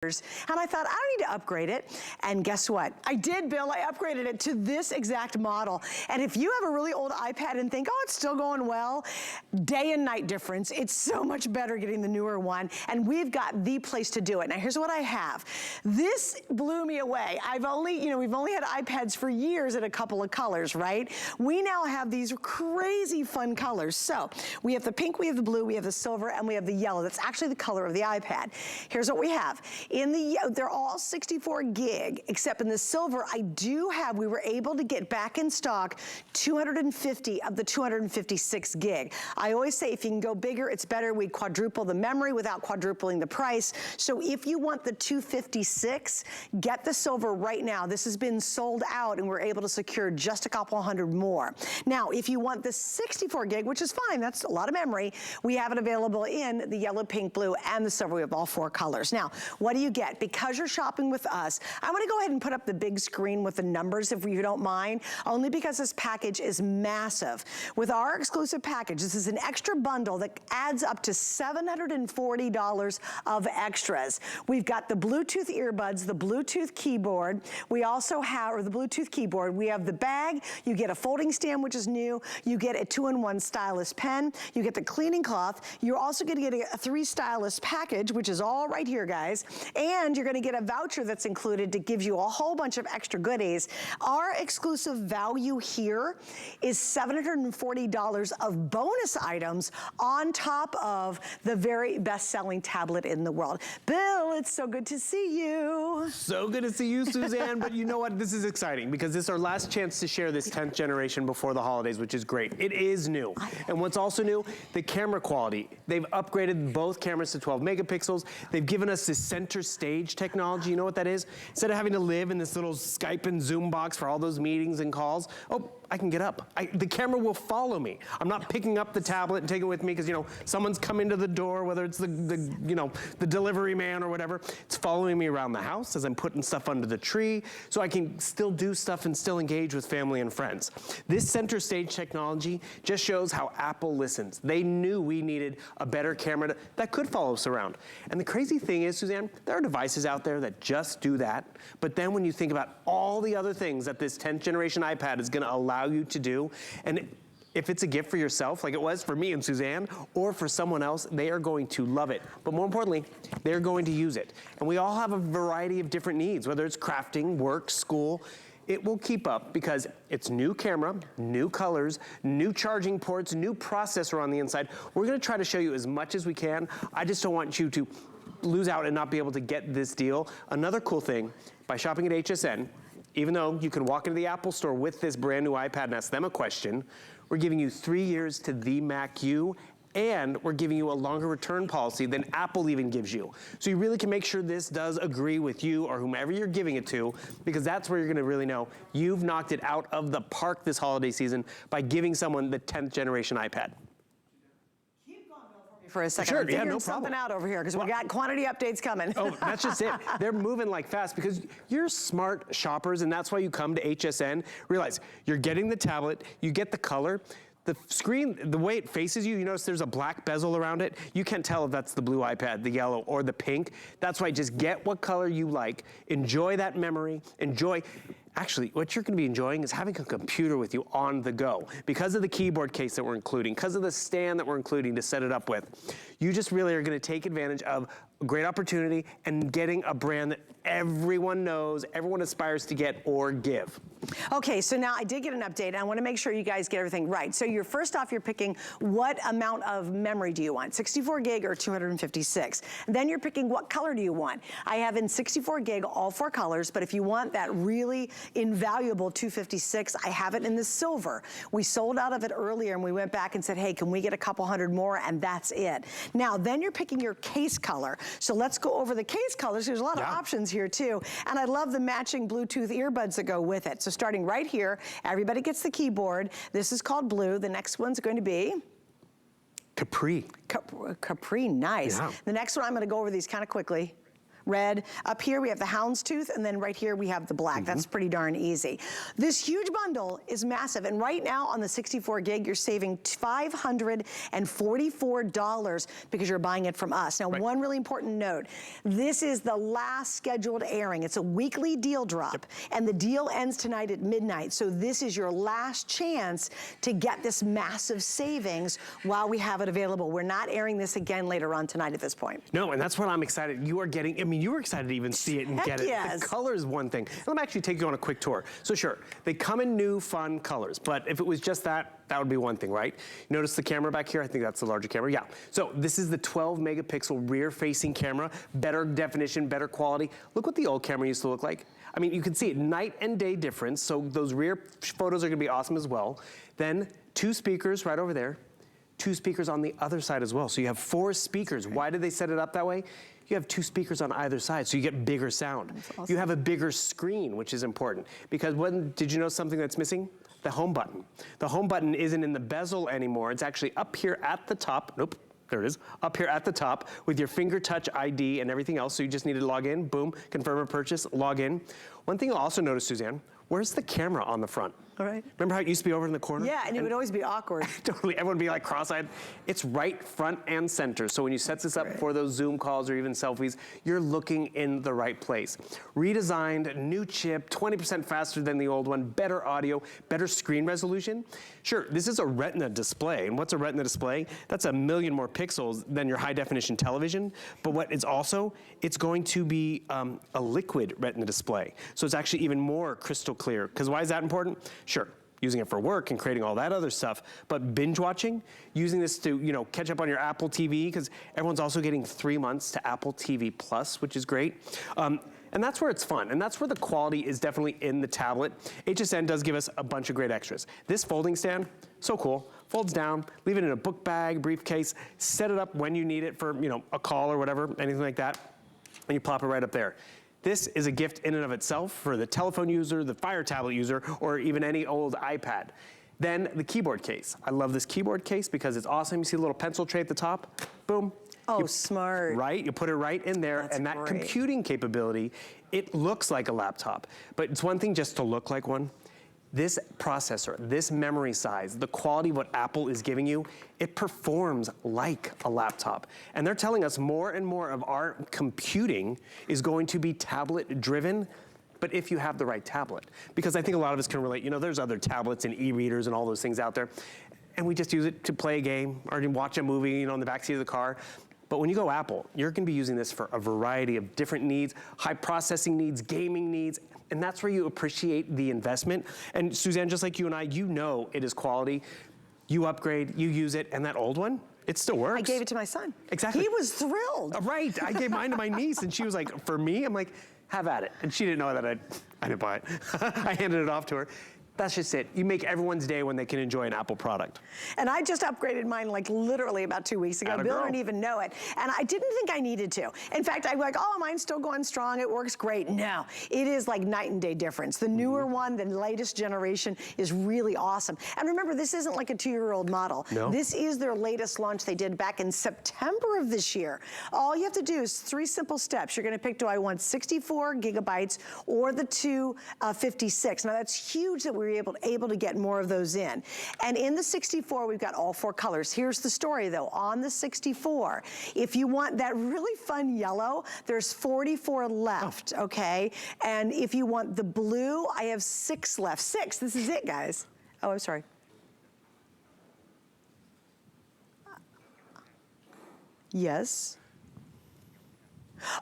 And I thought, I don't need to upgrade it. And guess what? I did, Bill. I upgraded it to this exact model. And if you have a really old iPad and think, oh, it's still going well, day and night difference. It's so much better getting the newer one. And we've got the place to do it. Now, here's what I have. This blew me away. We've only had iPads for years in a couple of colors, right? We now have these crazy fun colors. So we have the pink, we have the blue, we have the silver, and we have the yellow. That's actually the color of the iPad. Here's what we have. In the, they're all 64 gig, except in the silver, we were able to get back in stock 250 of the 256 gig. I always say if you can go bigger, it's better. We quadruple the memory without quadrupling the price. So if you want the 256, get the silver right now. This has been sold out and we're able to secure just a couple hundred more. Now, if you want the 64 gig, which is fine, that's a lot of memory, we have it available in the yellow, pink, blue, and the silver. We have all 4 colors. Now, what do you get? Because you're shopping with us, I want to go ahead and put up the big screen with the numbers if you don't mind, only because this package is massive. With our exclusive package, this is an extra bundle that adds up to $740 of extras. We've got the Bluetooth earbuds, the Bluetooth keyboard. We also have, or the Bluetooth keyboard, we have the bag, you get a folding stand, which is new, you get a 2-in-1 stylus pen, you get the cleaning cloth, you're also gonna get a 3 stylus package, which is all right here, guys. And you're gonna get a voucher that's included that gives you a whole bunch of extra goodies. Our exclusive value here is $740 of bonus items on top of the very best-selling tablet in the world. Bill, it's so good to see you. So good to see you, Suzanne. But you know what? This is exciting because this is our last chance to share this 10th generation before the holidays, which is great. It is new. And what's also new, the camera quality. They've upgraded both cameras to 12 megapixels. They've given us this center stage technology. You know what that is? Instead of having to live in this little Skype and Zoom box for all those meetings and calls, oh, I can get up. The camera will follow me. I'm not picking up the tablet and taking it with me because, you know, someone's come into the door, whether it's the delivery man or whatever. It's following me around the house as I'm putting stuff under the tree so I can still do stuff and still engage with family and friends. This center stage technology just shows how Apple listens. They knew we needed a better camera that could follow us around. And the crazy thing is, Suzanne, there are devices out there that just do that. But then when you think about all the other things that this 10th generation iPad is gonna allow you to do, and if it's a gift for yourself, like it was for me and Suzanne, or for someone else, they are going to love it. But more importantly, they're going to use it. And we all have a variety of different needs, whether it's crafting, work, school. It will keep up because it's new camera, new colors, new charging ports, new processor on the inside. We're gonna try to show you as much as we can. I just don't want you to lose out and not be able to get this deal. Another cool thing, by shopping at HSN, even though you can walk into the Apple store with this brand new iPad and ask them a question, we're giving you 3 years to the Mac U, and we're giving you a longer return policy than Apple even gives you. So you really can make sure this does agree with you or whomever you're giving it to, because that's where you're gonna really know you've knocked it out of the park this holiday season by giving someone the 10th generation iPad. For a second, sure, I'm figuring something out over here because we got quantity updates coming. Oh, that's just it. They're moving like fast because you're smart shoppers, and that's why you come to HSN. Realize you're getting the tablet, you get the color. The screen, the way it faces you, you notice there's a black bezel around it. You can't tell if that's the blue iPad, the yellow, or the pink. That's why just get what color you like. Enjoy that memory. Enjoy. Actually, what you're gonna be enjoying is having a computer with you on the go. Because of the keyboard case that we're including, because of the stand that we're including to set it up with, you just really are gonna take advantage of a great opportunity and getting a brand that everyone knows, everyone aspires to get or give. Okay, so now I did get an update, and I wanna make sure you guys get everything right. So you're first off, you're picking what amount of memory do you want, 64 gig or 256? Then you're picking what color do you want. I have in 64 gig all 4 colors, but if you want that really invaluable 256, I have it in the silver. We sold out of it earlier and we went back and said, hey, can we get a couple hundred more? And that's it. Now, then you're picking your case color. So let's go over the case colors. There's a lot of options here too. And I love the matching Bluetooth earbuds that go with it. So starting right here, everybody gets the keyboard. This is called blue. The next one's going to be Capri. Capri, nice. Yeah. The next one, I'm gonna go over these kind of quickly. red. Up here we have the houndstooth, and then right here we have the black. That's pretty darn easy. This huge bundle is massive, and right now on the 64 gig, you're saving $544 because you're buying it from us. Now, one really important note, this is the last scheduled airing. It's a weekly deal drop, and the deal ends tonight at midnight, so this is your last chance to get this massive savings while we have it available. We're not airing this again later on tonight at this point. No, and that's what I'm excited. You are getting, I mean, you were excited to even see it and get it. Yes. The color is one thing. Let me actually take you on a quick tour. So sure, they come in new, fun colors, but if it was just that would be one thing, right? You notice the camera back here? I think that's the larger camera, yeah. So this is the 12 megapixel rear-facing camera, better definition, better quality. Look what the old camera used to look like. I mean, you can see it, night and day difference, so those rear photos are gonna be awesome as well. Then 2 speakers right over there, 2 speakers on the other side as well. So you have 4 speakers. Why did they set it up that way? You have 2 speakers on either side, so you get bigger sound. Awesome. You have a bigger screen, which is important, because did you know something that's missing? The home button. The home button isn't in the bezel anymore. It's actually up here at the top. Nope, there it is. Up here at the top with your finger touch ID and everything else. So you just need to log in, boom, confirm a purchase, log in. One thing you'll also notice, Suzanne, where's the camera on the front? All right. Remember how it used to be over in the corner? Yeah, and it would always be awkward. Totally, everyone would be like cross-eyed. It's right front and center. So when you set this up for those Zoom calls or even selfies, you're looking in the right place. Redesigned, new chip, 20% faster than the old one, better audio, better screen resolution. Sure, this is a Retina display. And what's a Retina display? That's 1,000,000 more pixels than your high definition television. But what it's also, it's going to be a liquid Retina display. So it's actually even more crystal clear. Because why is that important? Sure, using it for work and creating all that other stuff, but binge watching, using this to, you know, catch up on your Apple TV, because everyone's also getting 3 months to Apple TV Plus, which is great. And that's where it's fun, and that's where the quality is definitely in the tablet. HSN does give us a bunch of great extras. This folding stand, so cool. Folds down, leave it in a book bag, briefcase, set it up when you need it for, you know, a call or whatever, anything like that, and you plop it right up there. This is a gift in and of itself for the telephone user, the Fire tablet user, or even any old iPad. Then the keyboard case. I love this keyboard case because it's awesome. You see a little pencil tray at the top, boom. Oh, smart. Right, you put it right in there, That's and that great. computing capability, it looks like a laptop, but it's one thing just to look like one. This processor, this memory size, the quality of what Apple is giving you, it performs like a laptop. And they're telling us more and more of our computing is going to be tablet driven, but if you have the right tablet. Because I think a lot of us can relate, you know, there's other tablets and e-readers and all those things out there, and we just use it to play a game or to watch a movie, you know, in the backseat of the car. But when you go Apple, you're gonna be using this for a variety of different needs, high processing needs, gaming needs, and that's where you appreciate the investment. And Suzanne, just like you and I, you know it is quality. You upgrade, you use it, and that old one, it still works. I gave it to my son. Exactly. He was thrilled. Right, I gave mine to my niece, and she was like, for me? I'm like, have at it. And she didn't know that I didn't buy it. I handed it off to her. That's just it. You make everyone's day when they can enjoy an Apple product. And I just upgraded mine like literally about 2 weeks ago. Bill didn't even know it. And I didn't think I needed to. In fact, I'm like, oh, mine's still going strong. It works great. No, it is like night and day difference. The newer one, the latest generation is really awesome. And remember, this isn't like a 2-year-old model. No. This is their latest launch they did back in September of this year. All you have to do is 3 simple steps. You're gonna pick, do I want 64 gigabytes or the 256? Now that's huge that we're able to get more of those in. And in the 64, we've got all 4 colors. Here's the story though, on the 64, if you want that really fun yellow, there's 44 left, okay? And if you want the blue, I have 6 left. 6, this is it, guys. Oh, I'm sorry. Yes.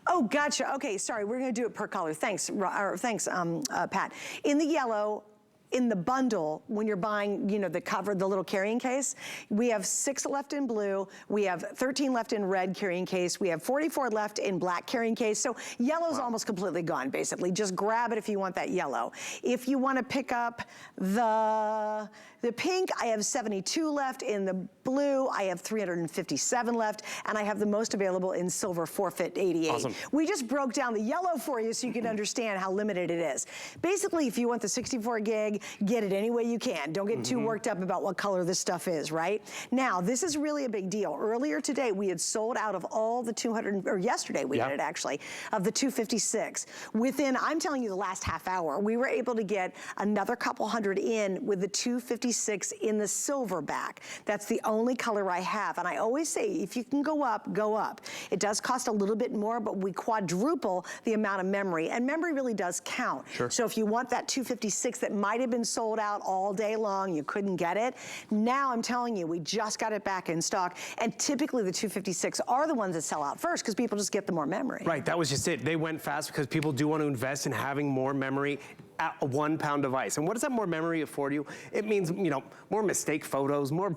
Oh, gotcha. Okay, sorry. We're going to do it per color. Thanks, Pat. In the yellow, in the bundle, when you're buying, you know, the cover, the little carrying case, we have 6 left in blue, we have 13 left in red carrying case, we have 44 left in black carrying case, so yellow's almost completely gone, basically. Just grab it if you want that yellow. If you want to pick up the pink, I have 72 left. In the blue, I have 357 left, and I have the most available in silver, forfeit 88. Awesome. We just broke down the yellow for you so you can understand how limited it is. Basically, if you want the 64 gig, get it any way you can. Don't get too worked up about what color this stuff is, right? Now, this is really a big deal. Earlier today, we had sold out of all the 200, or yesterday we did it actually, of the 256. Within, I'm telling you, the last half hour, we were able to get another couple hundred in with the 256 in the silver back. That's the only color I have. And I always say, if you can go up, go up. It does cost a little bit more, but we quadruple the amount of memory. And memory really does count. Sure. So if you want that 256 that might have been sold out all day long, you couldn't get it. Now I'm telling you, we just got it back in stock. And typically the 256 are the ones that sell out first because people just get the more memory. Right, that was just it. They went fast because people do want to invest in having more memory at a 1-pound device. And what does that more memory afford you? It means, you know, more mistake photos, more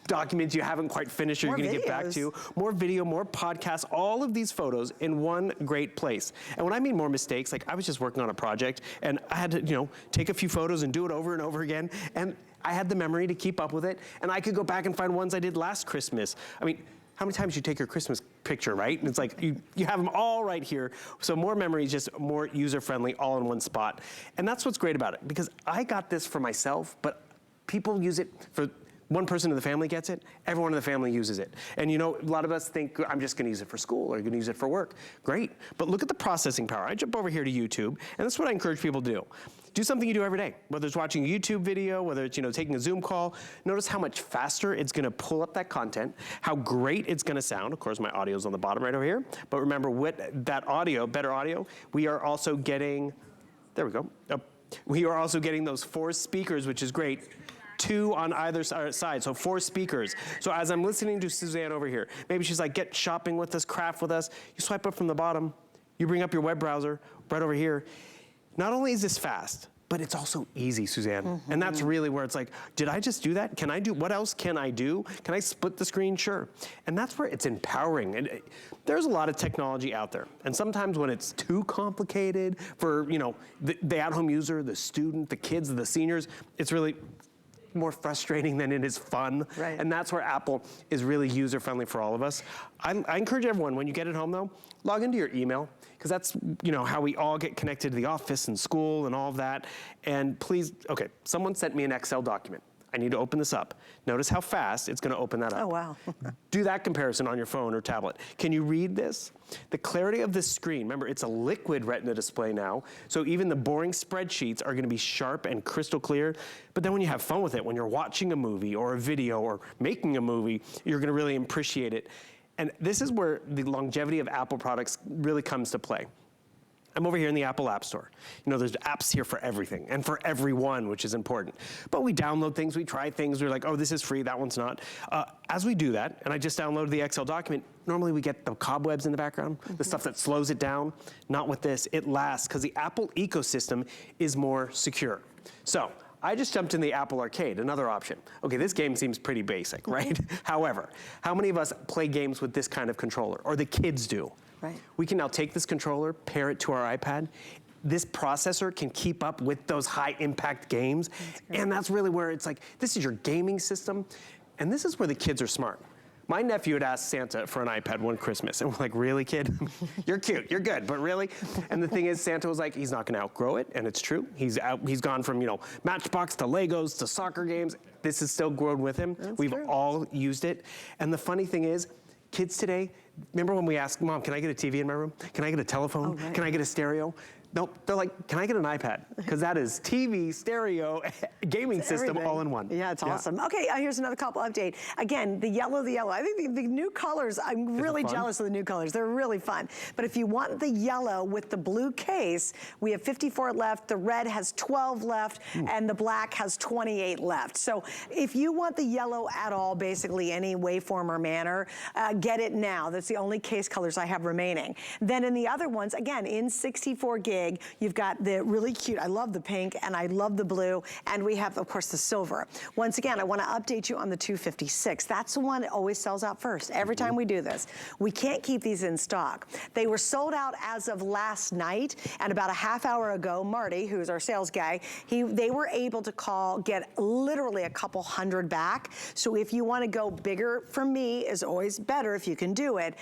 documents you haven't quite finished or you're gonna get back to, more video, more podcasts, all of these photos in one great place. And when I mean more mistakes, like I was just working on a project and I had to, you know, take a few photos and do it over and over again. And I had the memory to keep up with it. And I could go back and find ones I did last Christmas. I mean, how many times you take your Christmas picture, right? And it's like, you have them all right here. So more memory is just more user-friendly, all in one spot. And that's what's great about it, because I got this for myself, but people use it for, one person in the family gets it, everyone in the family uses it. And you know, a lot of us think, I'm just gonna use it for school or gonna use it for work. Great, but look at the processing power. I jump over here to YouTube, and that's what I encourage people to do. Do something you do every day, whether it's watching a YouTube video, whether it's, you know, taking a Zoom call. Notice how much faster it's gonna pull up that content, how great it's gonna sound. Of course, my audio's on the bottom right over here, but remember, with that audio, better audio, we are also getting, there we go. We are also getting those 4 speakers, which is great. 2 on either side, so 4 speakers. So as I'm listening to Suzanne over here, maybe she's like, get shopping with us, craft with us. You swipe up from the bottom, you bring up your web browser right over here. Not only is this fast, but it's also easy, Suzanne. And that's really where it's like, did I just do that? Can I do, what else can I do? Can I split the screen? Sure. And that's where it's empowering. And there's a lot of technology out there. And sometimes when it's too complicated for, you know, the at-home user, the student, the kids, the seniors, it's really more frustrating than it is fun. Right. And that's where Apple is really user-friendly for all of us. I encourage everyone, when you get it home though, log into your email, because that's, you know, how we all get connected to the office and school and all of that. And please, okay, someone sent me an Excel document. I need to open this up. Notice how fast it's gonna open that up. Oh, wow. Do that comparison on your phone or tablet. Can you read this? The clarity of this screen, remember, it's a Liquid Retina display now, so even the boring spreadsheets are gonna be sharp and crystal clear. But then when you have fun with it, when you're watching a movie or a video or making a movie, you're gonna really appreciate it. And this is where the longevity of Apple products really comes to play. I'm over here in the Apple App Store. You know, there's apps here for everything and for everyone, which is important. But we download things, we try things, we're like, oh, this is free, that one's not. As we do that, and I just downloaded the Excel document, normally we get the cobwebs in the background, the stuff that slows it down. Not with this, it lasts, because the Apple ecosystem is more secure. So, I just jumped in the Apple Arcade, another option. Okay, this game seems pretty basic, right? However, how many of us play games with this kind of controller, or the kids do? Right. We can now take this controller, pair it to our iPad. This processor can keep up with those high impact games. And that's really where it's like, this is your gaming system. And this is where the kids are smart. My nephew had asked Santa for an iPad one Christmas, and we're like, really, kid? You're cute, you're good, but really? And the thing is, Santa was like, he's not gonna outgrow it, and it's true. He's gone from, you know, Matchbox to Legos to soccer games. This has still grown with him. We've all used it. And the funny thing is, kids today, remember when we asked, Mom, can I get a TV in my room? Can I get a telephone? Can I get a stereo? Nope, they're like, can I get an iPad? Because that is TV, stereo, gaming system all in one. Yeah, it's awesome. Okay, here's another couple update. Again, the yellow. I think the new colors, I'm really jealous of the new colors. They're really fun. But if you want the yellow with the blue case, we have 54 left, the red has 12 left, and the black has 28 left. So if you want the yellow at all, basically any way, form, or manner, get it now. That's the only case colors I have remaining. Then in the other ones, again, in 64 gig, you've got the really cute, I love the pink, and I love the blue, and we have, of course, the silver. Once again, I want to update you on the 256. That's the one that always sells out first, every time we do this. We can't keep these in stock. They were sold out as of last night, and about a half hour ago, Marty, who's our sales guy, they were able to get literally a couple hundred back. So if you want to go bigger, for me, is always better if you can do it.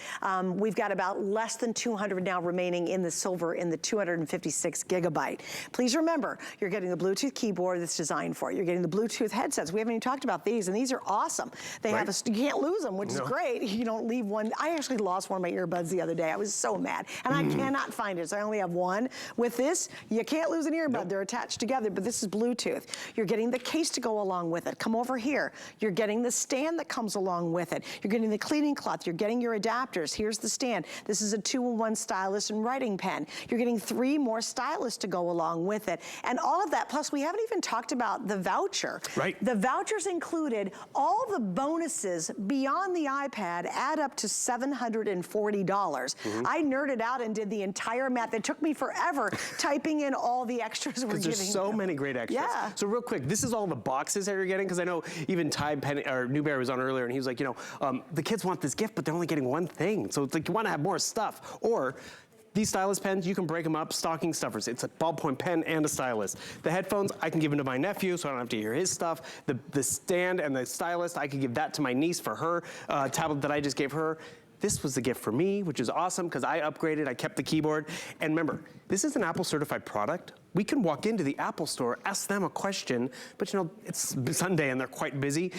We've got about less than 200 now remaining in the silver in the 256 256 gigabyte. Please remember, you're getting the Bluetooth keyboard that's designed for it. You're getting the Bluetooth headsets. We haven't even talked about these, and these are awesome. They have you can't lose them, which is great. You don't leave one. I actually lost one of my earbuds the other day. I was so mad, and I cannot find it, so I only have one. With this, you can't lose an earbud. They're attached together, but this is Bluetooth. You're getting the case to go along with it. Come over here. You're getting the stand that comes along with it. You're getting the cleaning cloth. You're getting your adapters. Here's the stand. This is a 2-in-1 stylus and writing pen. You're getting 3 more stylus to go along with it. And all of that, plus we haven't even talked about the voucher. The vouchers included all the bonuses beyond the iPad add up to $740. I nerded out and did the entire math. It took me forever typing in all the extras we're giving. There's so many great extras. So real quick, this is all the boxes that you're getting, because I know even Ty Newberry was on earlier, and he was like, you know, the kids want this gift, but they're only getting one thing. So it's like you want to have more stuff. Or these stylus pens, you can break them up, stocking stuffers. It's a ballpoint pen and a stylus. The headphones, I can give them to my nephew so I don't have to hear his stuff. The stand and the stylus, I could give that to my niece for her tablet that I just gave her. This was the gift for me, which is awesome because I upgraded, I kept the keyboard. And remember, this is an Apple certified product. We can walk into the Apple store, ask them a question, but you know, it's Sunday and they're quite busy.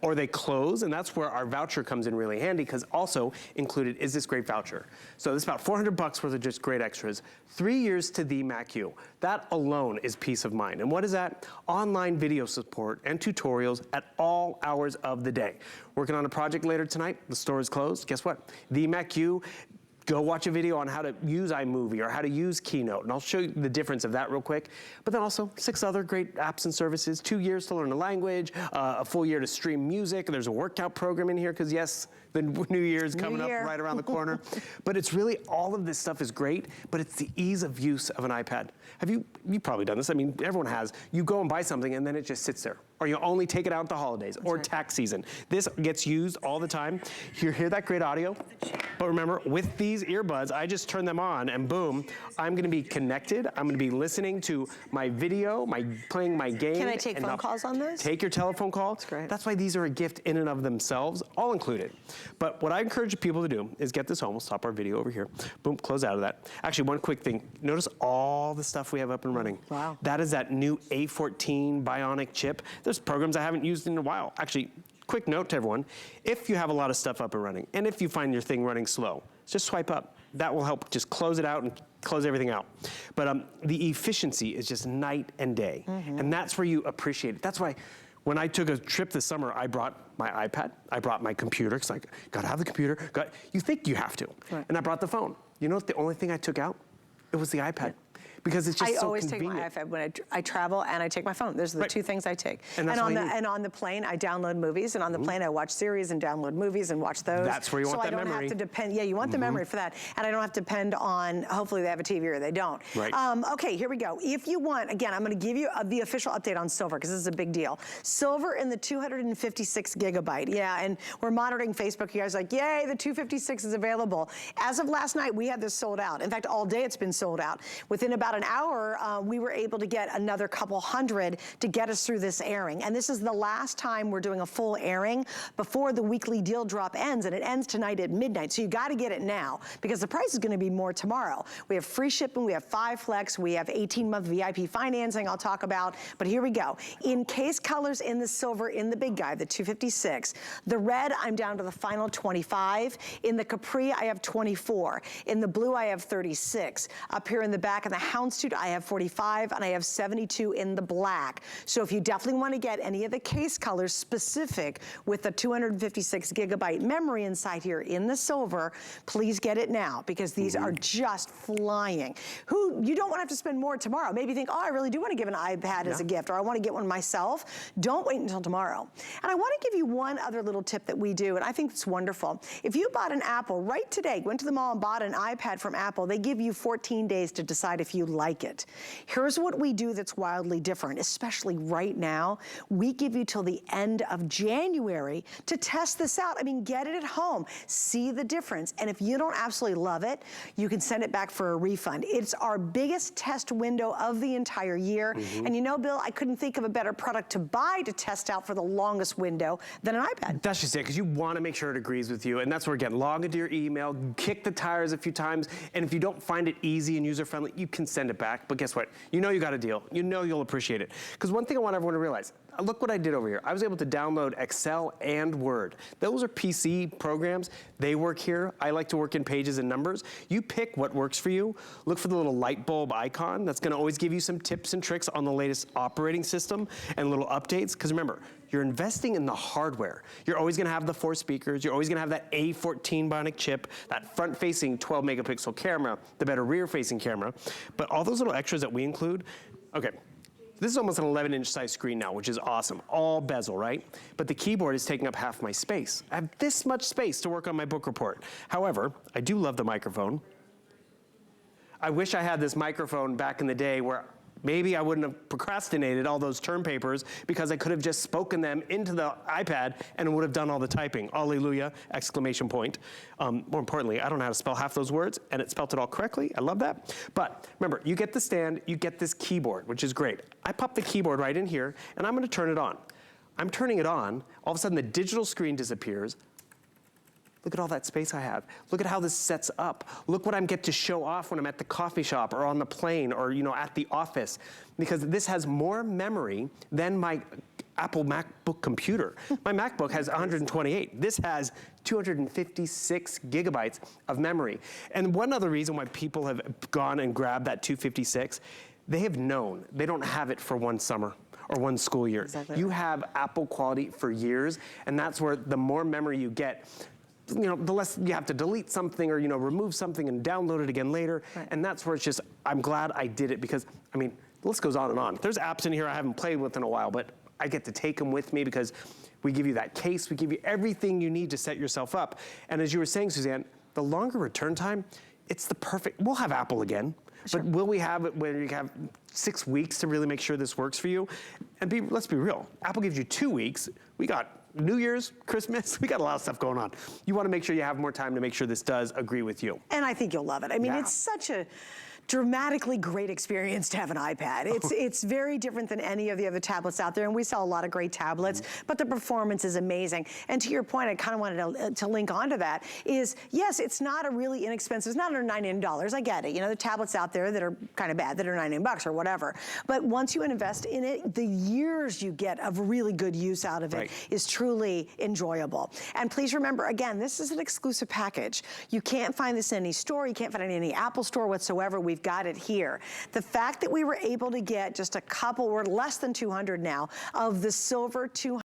Or they close, and that's where our voucher comes in really handy, because also included is this great voucher. So it's about $400 worth of just great extras. 3 years to the Mac U. That alone is peace of mind. And what is that? Online video support and tutorials at all hours of the day. Working on a project later tonight, the store is closed. Guess what? The Mac U. Go watch a video on how to use iMovie or how to use Keynote, and I'll show you the difference of that real quick. But then also 6 other great apps and services, 2 years to learn a language, a full year to stream music. There's a workout program in here because yes, the new year is coming up right around the corner. But it's really, all of this stuff is great, but it's the ease of use of an iPad. You've probably done this. I mean, everyone has. You go and buy something and then it just sits there. Or you only take it out at the holidays or tax season. This gets used all the time. You hear that great audio? But remember, with these earbuds, I just turn them on and boom, I'm gonna be connected. I'm gonna be listening to my video, playing my game. Can I take phone calls on this? Take your telephone call. That's great. That's why these are a gift in and of themselves, all included. But what I encourage people to do is get this home. We'll stop our video over here. Boom, close out of that. Actually, one quick thing. Notice all the stuff we have up and running. Wow. That is that new A14 Bionic chip. There's programs I haven't used in a while. Actually, quick note to everyone, if you have a lot of stuff up and running, and if you find your thing running slow, just swipe up. That will help just close it out and close everything out. But the efficiency is just night and day. And that's where you appreciate it. That's why when I took a trip this summer, I brought my iPad, I brought my computer, because I gotta have the computer. You think you have to. And I brought the phone. You know what the only thing I took out? It was the iPad. Because it's just so convenient. I always take my iPad when I travel, and I take my phone. Those are the 2 things I take. And on the plane, I download movies, and on the plane, I watch series and download movies and watch those. That's where you want that memory. So I don't have to depend. Yeah, you want the memory for that, and I don't have to depend on. Hopefully, they have a TV or they don't. Okay, here we go. If you want, again, I'm going to give you the official update on silver because this is a big deal. Silver in the 256 gigabyte. Yeah, and we're monitoring Facebook. You guys are like, yay, the 256 is available. As of last night, we had this sold out. In fact, all day it's been sold out. Within about an hour, we were able to get another couple hundred to get us through this airing. And this is the last time we're doing a full airing before the weekly deal drop ends, and it ends tonight at midnight. So you got to get it now because the price is going to be more tomorrow. We have free shipping, we have 5 flex, we have 18-month VIP financing I'll talk about, but here we go. In case colors in the silver, in the big guy, the 256, the red, I'm down to the final 25. In the Capri, I have 24. In the blue, I have 36. Up here in the back, in the Houndstooth, I have 45, and I have 72 in the black. So if you definitely want to get any of the case colors specific with the 256 gigabyte memory inside here in the silver, please get it now because these are just flying. You don't want to have to spend more tomorrow. Maybe you think, oh, I really do want to give an iPad as a gift, or I want to get one myself. Don't wait until tomorrow. And I want to give you one other little tip that we do, and I think it's wonderful. If you bought an Apple right today, went to the mall and bought an iPad from Apple, they give you 14 days to decide if you like it. Here's what we do that's wildly different, especially right now. We give you till the end of January to test this out. I mean, get it at home, see the difference. And if you don't absolutely love it, you can send it back for a refund. It's our biggest test window of the entire year. And you know, Bill, I couldn't think of a better product to buy to test out for the longest window than an iPad. That's just it, because you want to make sure it agrees with you. And that's where, again, log into your email, kick the tires a few times, and if you don't find it easy and user-friendly, you can send it back. But guess what? You know you got a deal. You know you'll appreciate it. Because one thing I want everyone to realize, look what I did over here. I was able to download Excel and Word. Those are PC programs. They work here. I like to work in Pages and Numbers. You pick what works for you. Look for the little light bulb icon. That's going to always give you some tips and tricks on the latest operating system and little updates. Because remember, you're investing in the hardware. You're always going to have the 4 speakers. You're always going to have that A14 Bionic chip, that front-facing 12-megapixel camera, the better rear-facing camera. But all those little extras that we include, okay, this is almost an 11-inch size screen now, which is awesome. All bezel, right? But the keyboard is taking up half my space. I have this much space to work on my book report. However, I do love the microphone. I wish I had this microphone back in the day where maybe I wouldn't have procrastinated all those term papers, because I could have just spoken them into the iPad and it would have done all the typing. Hallelujah, exclamation point. More importantly, I don't know how to spell half those words, and it spelled it all correctly. I love that. But remember, you get the stand, you get this keyboard, which is great. I pop the keyboard right in here, and I'm going to turn it on. I'm turning it on. All of a sudden, the digital screen disappears. Look at all that space I have. Look at how this sets up. Look what I get to show off when I'm at the coffee shop or on the plane or, you know, at the office, because this has more memory than my Apple MacBook computer. My MacBook has 128. This has 256 gigabytes of memory. And one other reason why people have gone and grabbed that 256, they have known they don't have it for one summer or one school year. Exactly. You have Apple quality for years, and that's where the more memory you get, you know, the less you have to delete something or, you know, remove something and download it again later. Right. And that's where it's just, I'm glad I did it, because, I mean, the list goes on and on. There's apps in here I haven't played with in a while, but I get to take them with me because we give you that case, we give you everything you need to set yourself up. And as you were saying, Suzanne, the longer return time, it's the perfect, we'll have Apple again. Sure. But will we have it when you have 6 weeks to really make sure this works for you? And let's be real, Apple gives you 2 weeks. We got New Year's, Christmas, we got a lot of stuff going on. You want to make sure you have more time to make sure this does agree with you. And I think you'll love it. I mean, Yeah. it's such a dramatically great experience to have an iPad. It's very different than any of the other tablets out there, and we sell a lot of great tablets, but the performance is amazing. And to your point, I kind of wanted to link onto that, is yes, it's not a really inexpensive, it's not under $99, I get it. You know, the tablets out there that are kind of bad, that are $99 or whatever. But once you invest in it, the years you get of really good use out of it is truly enjoyable. And please remember, again, this is an exclusive package. You can't find this in any store, you can't find it in any Apple store whatsoever. We've got it here. The fact that we were able to get just a couple, we're less than 200 now, of the silver 200